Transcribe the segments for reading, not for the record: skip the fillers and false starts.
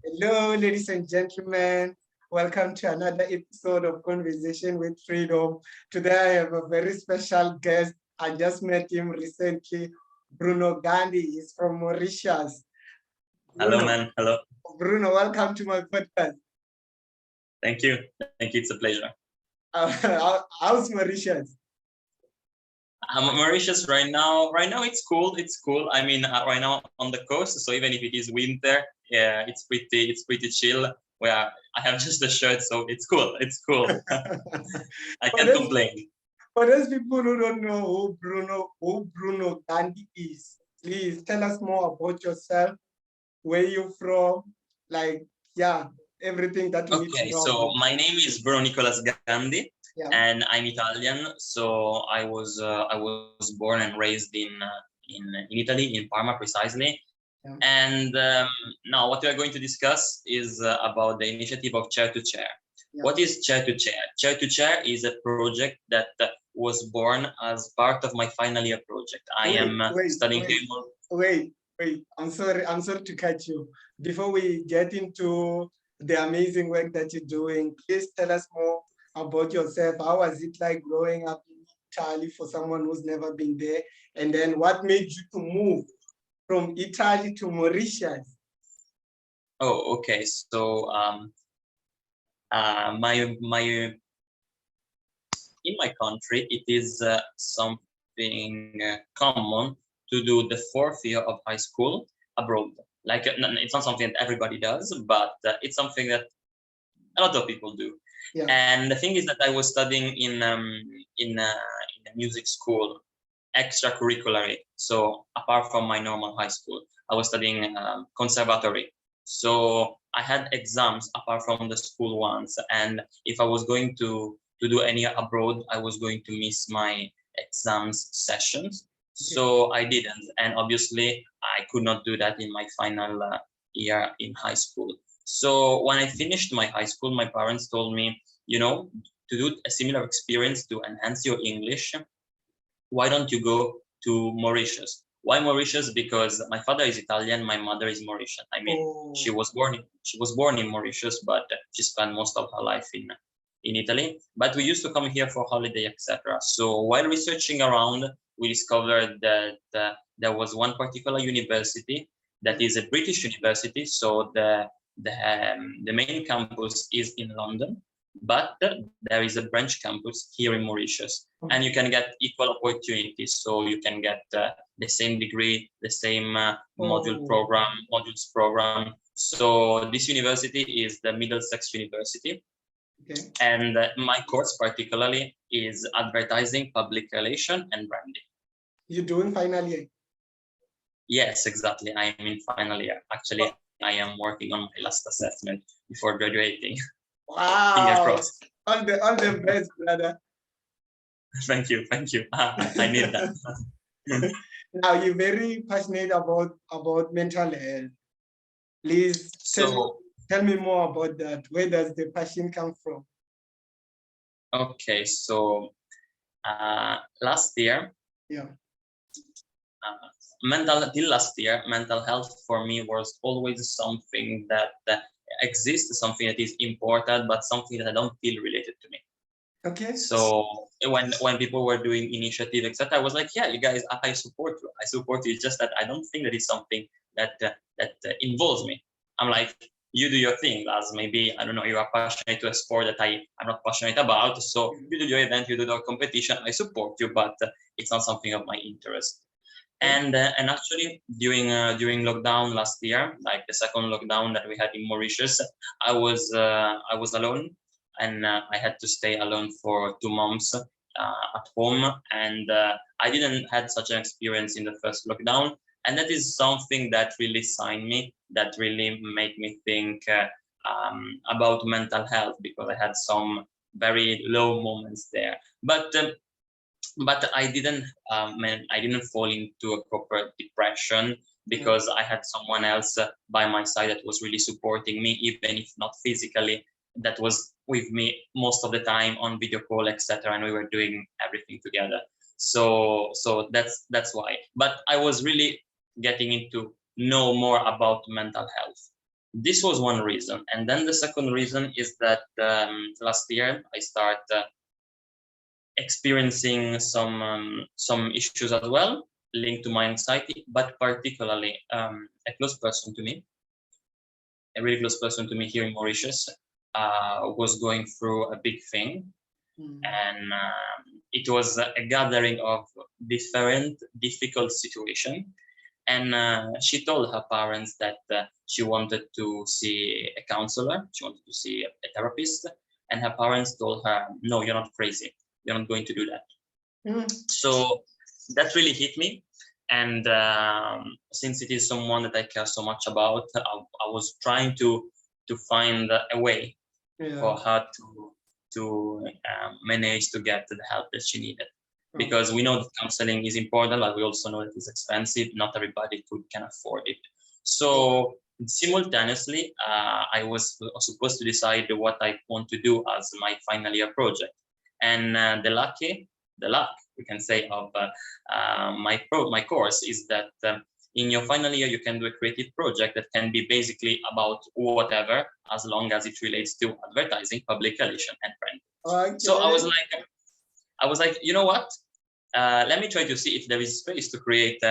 Hello, ladies and gentlemen. Welcome to another episode of Conversation with Freedom. Today, I have a very special guest. I just met him recently. Bruno Gandi is from Mauritius. Hello, Bruno, man. Hello. Bruno, welcome to my podcast. Thank you. Thank you. It's a pleasure. How's Mauritius? I'm Mauritius right now. Right now, it's cool. It's cool. I mean, right now on the coast, so even if it is winter, yeah, it's pretty chill. Where I have just a shirt, so it's cool. It's cool. I can't complain. For those people who don't know who Bruno Gandhi is, please tell us more about yourself, where you're from, everything that we need to Okay, know so about. my name is Bruno Gandi, Yeah. and I'm Italian. So I was born and raised in Italy, in Parma precisely. Yeah. And now what we are going to discuss is about the initiative of Chair to Chair. Yeah. What is Chair to Chair? Chair to Chair is a project that was born as part of my final year project. I am studying here. Wait. I'm sorry to cut you. Before we get into the amazing work that you're doing, please tell us more about yourself. How was it like growing up in Italy for someone who's never been there? And then what made you to move from Italy to Mauritius? Oh, okay. So in my country, it is something common to do the fourth year of high school abroad. Like it's not something that everybody does, but it's something that a lot of people do. Yeah. And the thing is that I was studying in a music school, extracurricularly. So apart from my normal high school, I was studying conservatory. So I had exams apart from the school ones, and if I was going to do any abroad, I was going to miss my exams sessions. So I didn't, and obviously I could not do that in my final year in high school. So when I finished my high school, my parents told me, to do a similar experience to enhance your English, why don't you go to Mauritius? Why Mauritius? Because my father is Italian, my mother is Mauritian. I mean, she was born in Mauritius, but she spent most of her life in Italy. But we used to come here for holiday, etc. So while researching around, we discovered that there was one particular university that is a British university. So the main campus is in London, but there is a branch campus here in Mauritius, and you can get equal opportunities. So you can get the same degree, the same modules program. So this university is the Middlesex University. Okay. And my course particularly is advertising, public relation, and branding. You're doing final year? Yes, exactly. I am in final year. Actually, I am working on my last assessment before graduating. Wow. Fingers crossed. All the best, brother. Thank you. I need that. Now, you're very passionate about mental health. Please tell me more about that. Where does the passion come from? Okay, so last year, mental health for me was always something that exists, something that is important, but something that I don't feel related to me. Okay. So when people were doing initiative, etc., I was like, yeah, you guys, I support you. It's just that I don't think that it's something that involves me. I'm like, you do your thing, as maybe, I don't know, you are passionate to a sport that I'm not passionate about. So you do your event, you do your competition, I support you, but it's not something of my interest. And actually during lockdown last year, like the second lockdown that we had in Mauritius, I was alone, and I had to stay alone for 2 months at home, and I didn't had such an experience in the first lockdown, and that is something that really signed me, that really made me think about mental health, because I had some very low moments there, but I didn't fall into a proper depression, because I had someone else by my side that was really supporting me, even if not physically, that was with me most of the time on video call, etc., and we were doing everything together. So that's why. But I was really getting into know more about mental health. this was one reason. And then the second reason is that last year I started experiencing some issues as well linked to my anxiety, but particularly a close person to me, a really close person to me here in Mauritius, was going through a big thing. And it was a gathering of different difficult situations. And she told her parents that she wanted to see a counselor, she wanted to see a therapist, and her parents told her, no, you're not crazy, you're not going to do that. So that really hit me. And since it is someone that I care so much about, I was trying to find a way for her to manage to get the help that she needed. Because we know that counseling is important, but we also know that it's expensive. Not everybody can afford it. So simultaneously, I was supposed to decide what I want to do as my final year project. And the luck, we can say, of my course is that in your final year, you can do a creative project that can be basically about whatever, as long as it relates to advertising, public relation, and branding. So I was like, you know what? Let me try to see if there is space to create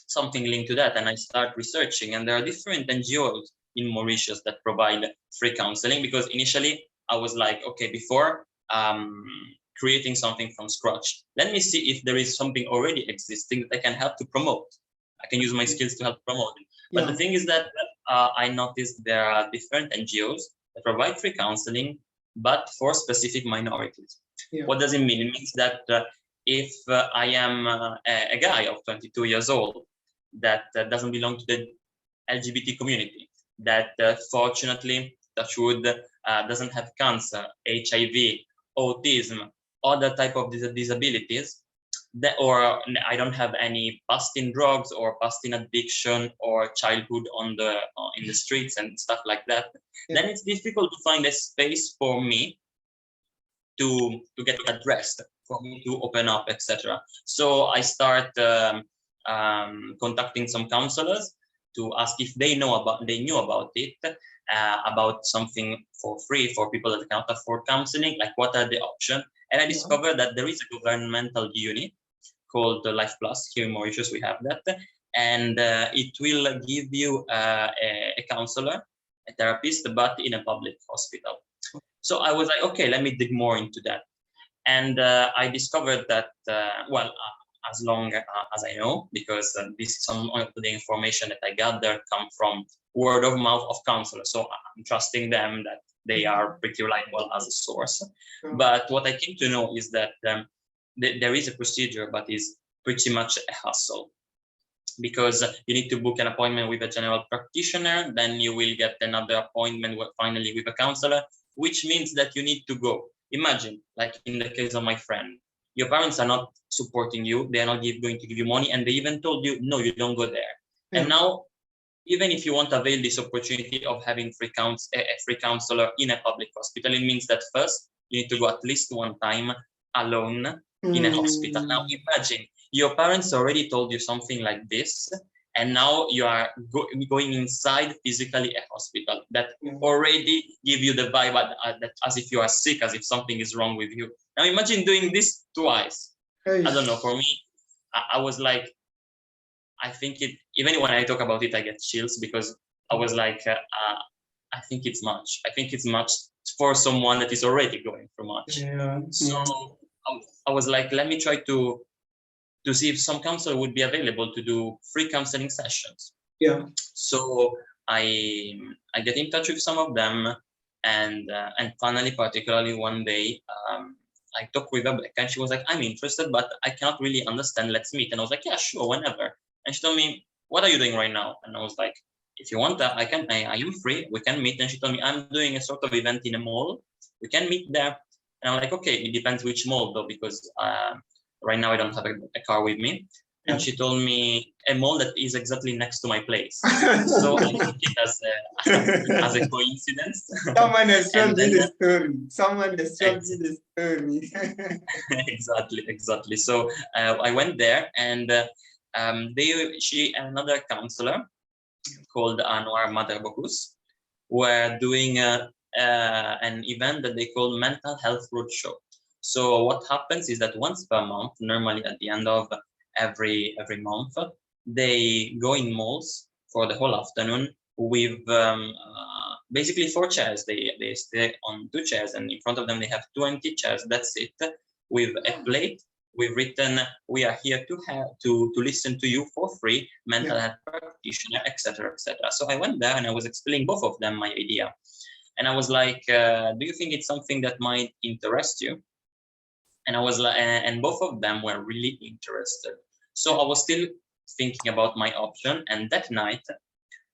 something linked to that. And I start researching, and there are different NGOs in Mauritius that provide free counseling, because initially I was like, okay, before creating something from scratch, let me see if there is something already existing that I can help to promote. I can use my skills to help promote it. But the thing is that I noticed there are different NGOs that provide free counseling, but for specific minorities. What does it mean? It means that if I am a guy of 22 years old that doesn't belong to the LGBT community, that fortunately, touch wood, doesn't have cancer, HIV, autism, other type of disabilities, or I don't have any past in drugs or past in addiction or childhood in the streets and stuff like that, then it's difficult to find a space for me to get addressed, for me to open up, etc. So I start contacting some counselors to ask if they knew about it, about something for free for people that cannot afford counseling, like what are the options. And I discovered that there is a governmental unit called Life Plus. Here in Mauritius, we have that. And it will give you a counselor, a therapist, but in a public hospital. So I was like, okay, let me dig more into that. And I discovered that, as long as I know, because some of the information that I gathered come from word of mouth of counselors. So I'm trusting them that they are pretty reliable as a source. But what I came to know is that there is a procedure, but it's pretty much a hassle, because you need to book an appointment with a general practitioner, then you will get another appointment finally with a counselor, which means that you need to go. Imagine, like in the case of my friend, your parents are not supporting you, they are not going to give you money, and they even told you, no, you don't go there. And now, even if you want to avail this opportunity of having a free counselor in a public hospital, it means that first you need to go at least one time alone in a hospital. Now imagine, your parents already told you something like this, and now you are going inside physically a hospital that already give you the vibe that as if you are sick, as if something is wrong with you. Now imagine doing this twice. I don't know, for me, I was like, I think even when I talk about it, I get chills, because I was like, I think it's much. I think it's much for someone that is already going through much. So I was like, let me try to see if some counselor would be available to do free counseling sessions. So I get in touch with some of them, and finally, particularly one day, I talked with Rebecca, and she was like, I'm interested, but I cannot really understand. Let's meet. And I was like, yeah, sure, whenever. And she told me, what are you doing right now? And I was like, if you want that, I am free. We can meet. And she told me, I'm doing a sort of event in a mall. We can meet there. And I'm like, okay, it depends which mall though, because right now I don't have a car with me. And she told me a mall that is exactly next to my place. So I took it as a coincidence. Someone has told me the story. Someone has told me the story. Exactly. So I went there, and she and another counselor called Anwar Mother Bocuse, were doing an event that they call Mental Health Roadshow. So what happens is that once per month, normally at the end of every month, they go in malls for the whole afternoon with basically 4 chairs. They stay on 2 chairs, and in front of them they have 20 chairs. That's it, with a plate. We've written, "We are here to listen to you for free, mental health practitioner, etc., etc." So I went there and I was explaining both of them my idea, and I was like, "Do you think it's something that might interest you?" And I was like, and both of them were really interested. So I was still thinking about my option, and that night,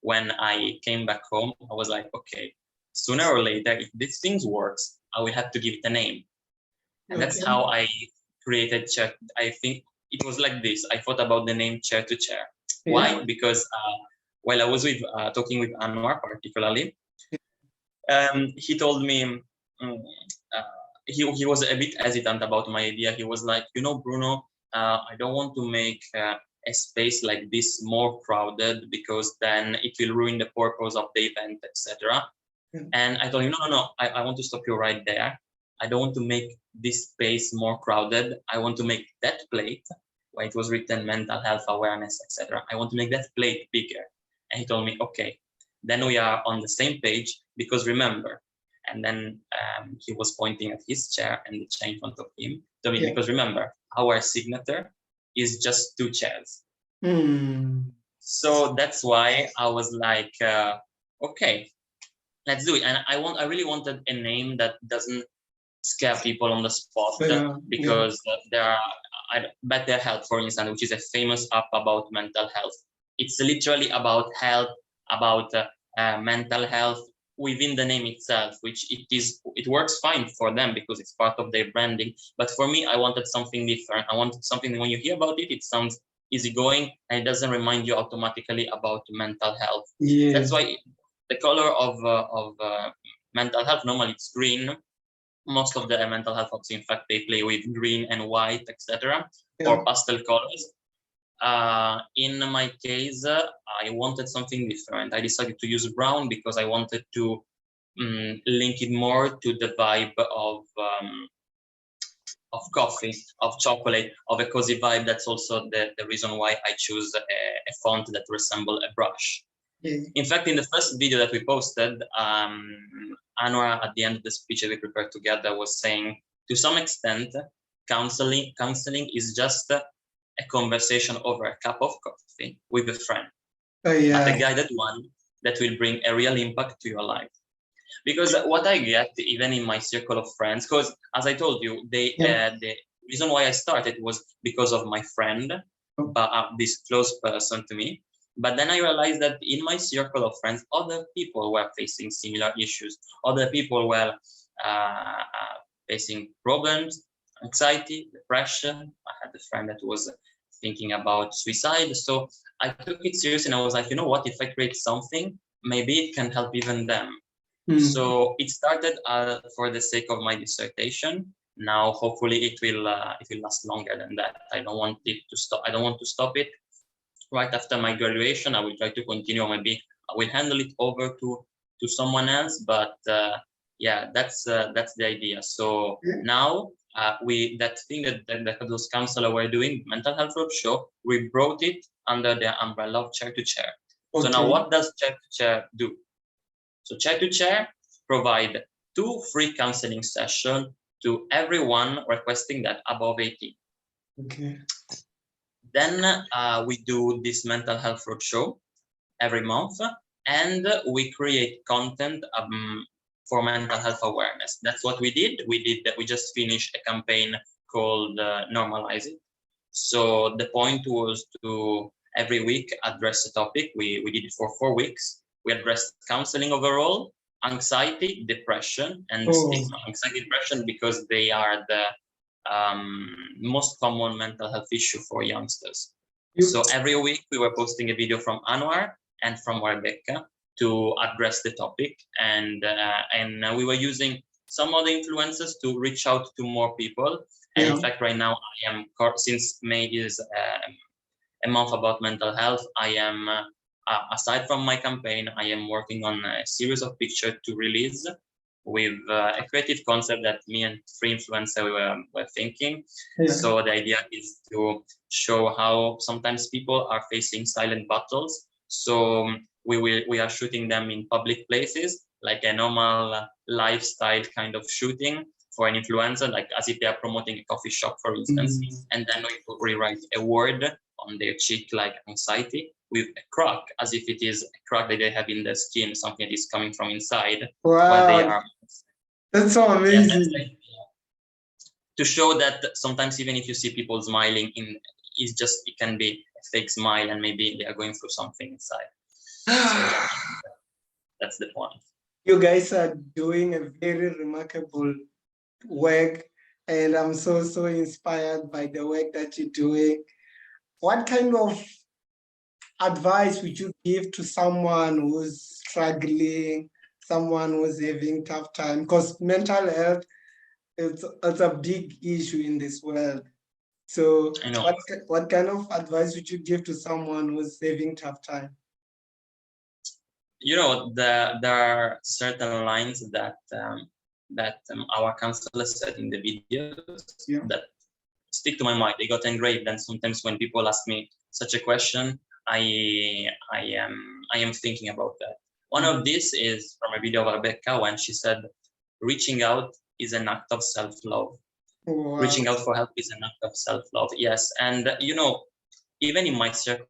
when I came back home, I was like, okay, sooner or later, if this thing works, I will have to give it a name. And that's how I created Chair. I think it was like this. I thought about the name Chair to Chair. Why? Because while I was talking with Anwar particularly, he told me, he was a bit hesitant about my idea. He was like, Bruno, I don't want to make a space like this more crowded, because then it will ruin the purpose of the event, etc. And I told him, no, I want to stop you right there. I don't want to make this space more crowded. I want to make that plate where it was written mental health awareness, etc. I want to make that plate bigger. And he told me, okay, then we are on the same page, because remember, and then he was pointing at his chair and the chair in front of him. Because remember, our signature is just 2 chairs. So that's why I was like, okay, let's do it. And I really wanted a name that doesn't scare people on the spot, because there are Better Health, for instance, which is a famous app about mental health. It's literally about health, about mental health within the name itself, which it works fine for them because it's part of their branding. But for me, I wanted something different. I wanted something, when you hear about it, it sounds easygoing and it doesn't remind you automatically about mental health. That's why the color of mental health, normally it's green. Most of the mental health apps, in fact, they play with green and white, etc., or pastel colors. In my case, I wanted something different. I decided to use brown because I wanted to link it more to the vibe of coffee, of chocolate, of a cozy vibe. That's also the reason why I choose a font that resembles a brush. In fact, in the first video that we posted, Anwar, at the end of the speech that we prepared together, was saying, to some extent, counseling is just a conversation over a cup of coffee with a friend, but a guided one that will bring a real impact to your life. Because what I get, even in my circle of friends, because as I told you, the reason why I started was because of my friend, this close person to me. But then I realized that in my circle of friends, other people were facing similar issues. Other people were facing problems, anxiety, depression. I had a friend that was thinking about suicide. So I took it seriously, and I was like, you know what, if I create something, maybe it can help even them. So it started for the sake of my dissertation. Now, hopefully it will last longer than that. I don't want it to stop. I don't want to stop it right after my graduation. I will try to continue. Maybe I will handle it over to someone else. But yeah, that's the idea. So now that thing that those counselors were doing, mental health roadshow, we brought it under the umbrella of Chair to Chair. So now, what does Chair to Chair do? So Chair to Chair provide 2 free counseling sessions to everyone requesting that above 18. Then we do this mental health roadshow every month, and we create content for mental health awareness. That's what we did. We just finished a campaign called Normalize It. So the point was to every week address a topic. We did it for 4 weeks. We addressed counseling overall, anxiety, depression, and stigma. Anxiety, depression, because they are the most common mental health issue for youngsters. So every week we were posting a video from Anwar and from Rebecca to address the topic, and we were using some of the influencers to reach out to more people. And in fact, right now since May is a month about mental health, I am aside from my campaign, I am working on a series of pictures to release with a creative concept that me and 3 influencers were thinking. Yeah. So the idea is to show how sometimes people are facing silent battles. So we are shooting them in public places, like a normal lifestyle kind of shooting for an influencer, like as if they are promoting a coffee shop, for instance. And then we write a word on their cheek, like anxiety, with a crack, as if it is a crack that they have in their skin, something that is coming from inside. Wow. While they are. That's so amazing. Yeah, to show that sometimes even if you see people smiling, it can be a fake smile, and maybe they are going through something inside. So yeah, that's the point. You guys are doing a very remarkable work, and I'm so inspired by the work that you're doing. What kind of advice would you give to someone who's struggling, someone who's having tough time? Because mental health it's a big issue in this world. So what kind of advice would you give to someone who's having tough time? There are certain lines that our counselor said in the videos that stick to my mind. They got engraved, and sometimes when people ask me such a question, I am thinking about that. One of these is from a video of Rebecca when she said, "Reaching out is an act of self-love." Wow. Reaching out for help is an act of self-love. Yes, and even in my circle